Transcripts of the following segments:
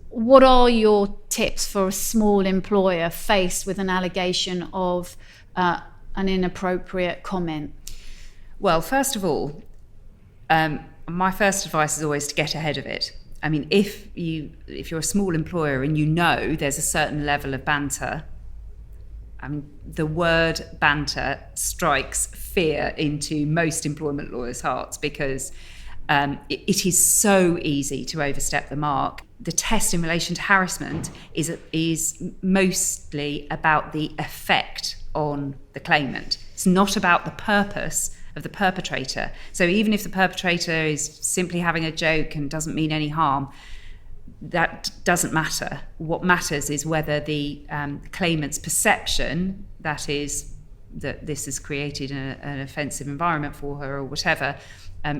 what are your tips for a small employer faced with an allegation of an inappropriate comment? Well, first of all, my first advice is always to get ahead of it. I mean, if you're a small employer and you know there's a certain level of banter, the word banter strikes fear into most employment lawyers' hearts, because it is so easy to overstep the mark. The test in relation to harassment is mostly about the effect on the claimant. It's not about the purpose of the perpetrator. So even if the perpetrator is simply having a joke and doesn't mean any harm, that doesn't matter. What matters is whether the claimant's perception, that is, that this has created an offensive environment for her or whatever,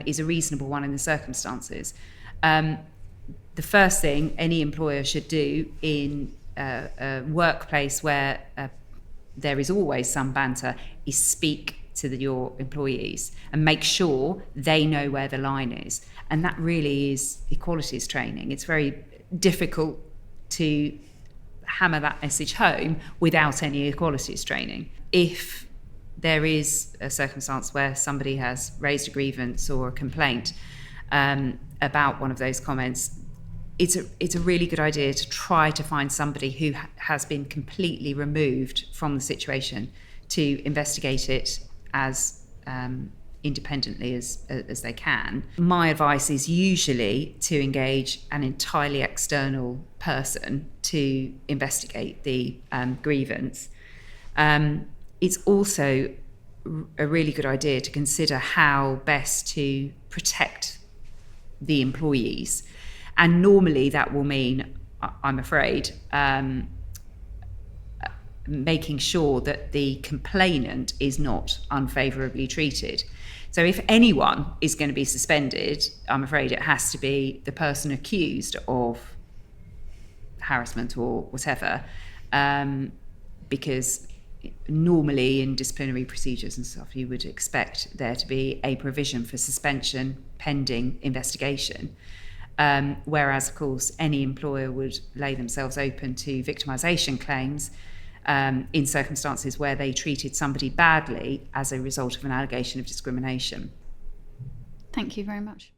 is a reasonable one in the circumstances. The first thing any employer should do in a workplace where there is always some banter is speak to your employees and make sure they know where the line is. And that really is equalities training. It's very difficult to hammer that message home without any equalities training. If there is a circumstance where somebody has raised a grievance or a complaint about one of those comments, it's a really good idea to try to find somebody who has been completely removed from the situation to investigate it as independently as they can. My advice is usually to engage an entirely external person to investigate the grievance. It's also a really good idea to consider how best to protect the employees. And normally that will mean, I'm afraid, making sure that the complainant is not unfavourably treated. So if anyone is going to be suspended, I'm afraid it has to be the person accused of harassment or whatever, because normally in disciplinary procedures and stuff you would expect there to be a provision for suspension pending investigation. Whereas, of course, any employer would lay themselves open to victimisation claims in circumstances where they treated somebody badly as a result of an allegation of discrimination. Thank you very much.